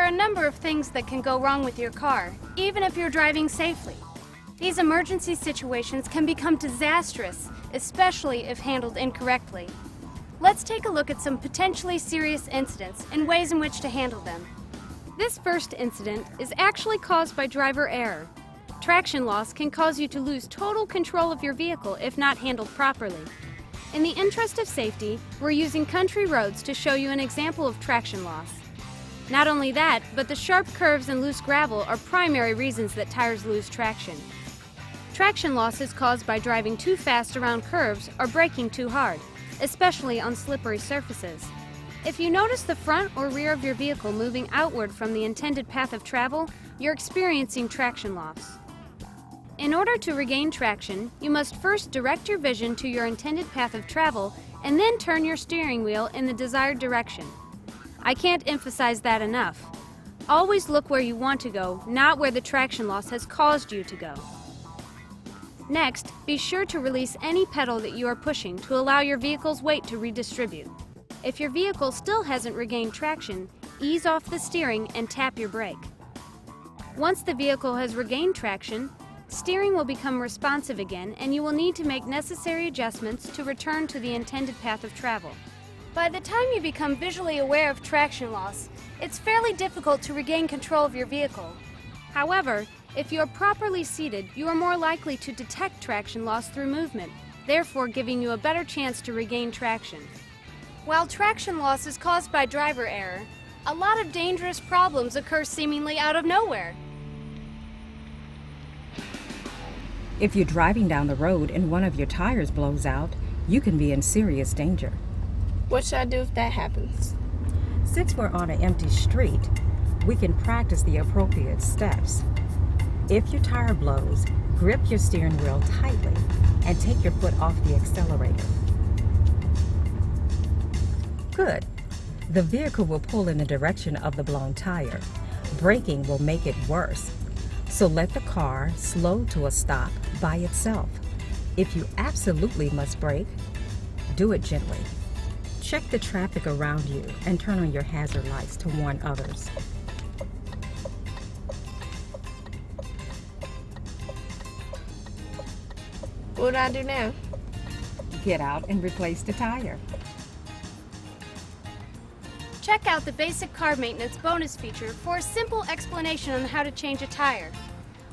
are a number of things that can go wrong with your car, even if you're driving safely. These emergency situations can become disastrous, especially if handled incorrectly. Let's take a look at some potentially serious incidents and ways in which to handle them. This first incident is actually caused by driver error. Traction loss can cause you to lose total control of your vehicle if not handled properly. In the interest of safety, we're using country roads to show you an example of traction loss. Not only that, but the sharp curves and loose gravel are primary reasons that tires lose traction. Traction loss is caused by driving too fast around curves or braking too hard, especially on slippery surfaces. If you notice the front or rear of your vehicle moving outward from the intended path of travel, you're experiencing traction loss. In order to regain traction, you must first direct your vision to your intended path of travel and then turn your steering wheel in the desired direction. I can't emphasize that enough. Always look where you want to go, not where the traction loss has caused you to go. Next, be sure to release any pedal that you are pushing to allow your vehicle's weight to redistribute. If your vehicle still hasn't regained traction, ease off the steering and tap your brake. Once the vehicle has regained traction, steering will become responsive again and you will need to make necessary adjustments to return to the intended path of travel. By the time you become visually aware of traction loss, it's fairly difficult to regain control of your vehicle. However, if you are properly seated, you are more likely to detect traction loss through movement, therefore giving you a better chance to regain traction. While traction loss is caused by driver error, a lot of dangerous problems occur seemingly out of nowhere. If you're driving down the road and one of your tires blows out, you can be in serious danger. What should I do if that happens? Since we're on an empty street, we can practice the appropriate steps. If your tire blows, grip your steering wheel tightly and take your foot off the accelerator. Good. The vehicle will pull in the direction of the blown tire. Braking will make it worse. So let the car slow to a stop by itself. If you absolutely must brake, do it gently. Check the traffic around you and turn on your hazard lights to warn others. What do I do now? Get out and replace the tire. Check out the basic car maintenance bonus feature for a simple explanation on how to change a tire.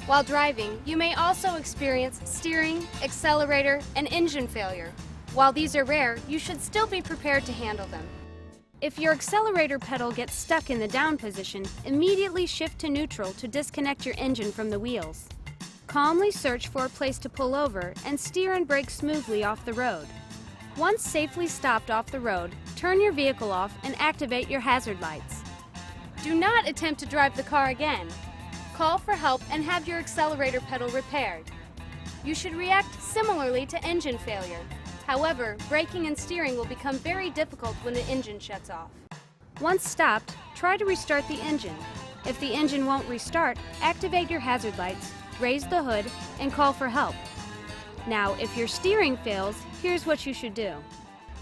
While driving, you may also experience steering, accelerator, and engine failure. While these are rare, you should still be prepared to handle them. If your accelerator pedal gets stuck in the down position, immediately shift to neutral to disconnect your engine from the wheels. Calmly search for a place to pull over and steer and brake smoothly off the road. Once safely stopped off the road, turn your vehicle off and activate your hazard lights. Do not attempt to drive the car again. Call for help and have your accelerator pedal repaired. You should react similarly to engine failure. However, braking and steering will become very difficult when the engine shuts off. Once stopped, try to restart the engine. If the engine won't restart, activate your hazard lights, raise the hood, and call for help. Now, if your steering fails, here's what you should do.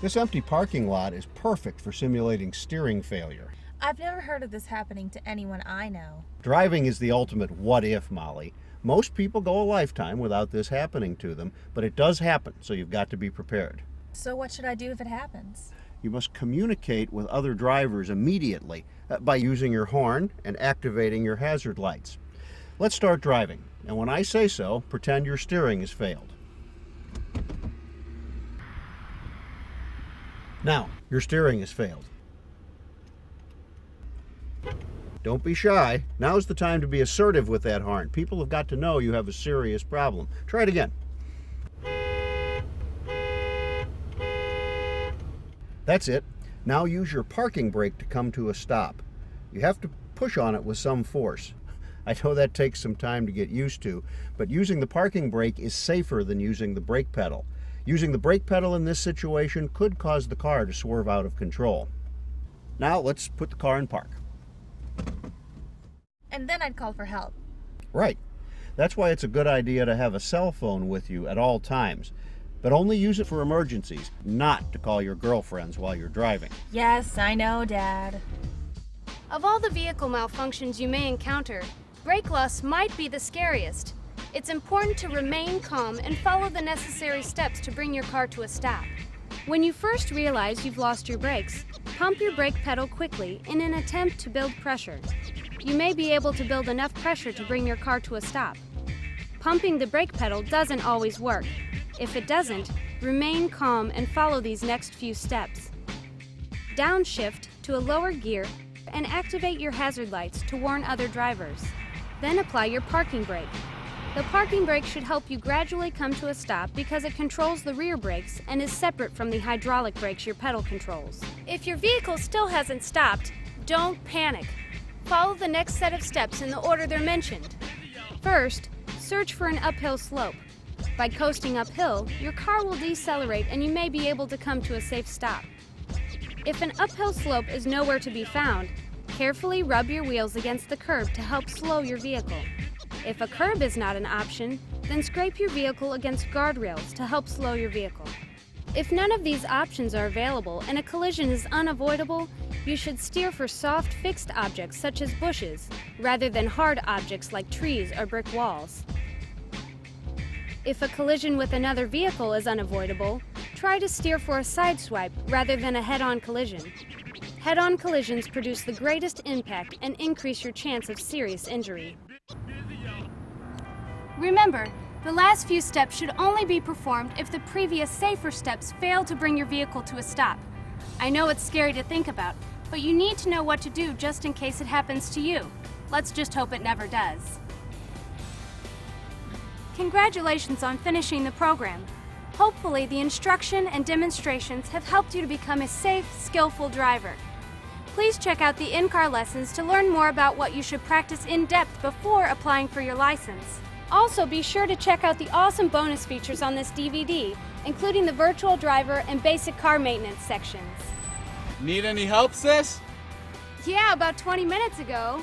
This empty parking lot is perfect for simulating steering failure. I've never heard of this happening to anyone I know. Driving is the ultimate what if, Molly. Most people go a lifetime without this happening to them, but it does happen, so you've got to be prepared. So what should I do if it happens? You must communicate with other drivers immediately by using your horn and activating your hazard lights. Let's start driving, and when I say so, pretend your steering has failed. Now, your steering has failed. Don't be shy. Now's the time to be assertive with that horn. People have got to know you have a serious problem. Try it again. That's it. Now use your parking brake to come to a stop. You have to push on it with some force. I know that takes some time to get used to, but using the parking brake is safer than using the brake pedal. Using the brake pedal in this situation could cause the car to swerve out of control. Now let's put the car in park. And then I'd call for help. Right. That's why it's a good idea to have a cell phone with you at all times. But only use it for emergencies, not to call your girlfriends while you're driving. Yes, I know, Dad. Of all the vehicle malfunctions you may encounter, brake loss might be the scariest. It's important to remain calm and follow the necessary steps to bring your car to a stop. When you first realize you've lost your brakes, pump your brake pedal quickly in an attempt to build pressure. You may be able to build enough pressure to bring your car to a stop. Pumping the brake pedal doesn't always work. If it doesn't, remain calm and follow these next few steps. Downshift to a lower gear and activate your hazard lights to warn other drivers. Then apply your parking brake. The parking brake should help you gradually come to a stop because it controls the rear brakes and is separate from the hydraulic brakes your pedal controls. If your vehicle still hasn't stopped, don't panic. Follow the next set of steps in the order they're mentioned. First, search for an uphill slope. By coasting uphill, your car will decelerate and you may be able to come to a safe stop. If an uphill slope is nowhere to be found, carefully rub your wheels against the curb to help slow your vehicle. If a curb is not an option, then scrape your vehicle against guardrails to help slow your vehicle. If none of these options are available and a collision is unavoidable, you should steer for soft, fixed objects such as bushes, rather than hard objects like trees or brick walls. If a collision with another vehicle is unavoidable, try to steer for a sideswipe rather than a head-on collision. Head-on collisions produce the greatest impact and increase your chance of serious injury. Remember, the last few steps should only be performed if the previous safer steps fail to bring your vehicle to a stop. I know it's scary to think about, but you need to know what to do just in case it happens to you. Let's just hope it never does. Congratulations on finishing the program. Hopefully, the instruction and demonstrations have helped you to become a safe, skillful driver. Please check out the in-car lessons to learn more about what you should practice in depth before applying for your license. Also, be sure to check out the awesome bonus features on this DVD, including the virtual driver and basic car maintenance sections. Need any help, sis? Yeah, about 20 minutes ago.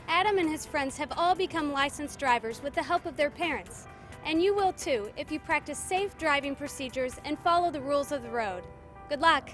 Adam and his friends have all become licensed drivers with the help of their parents. And you will too if you practice safe driving procedures and follow the rules of the road. Good luck!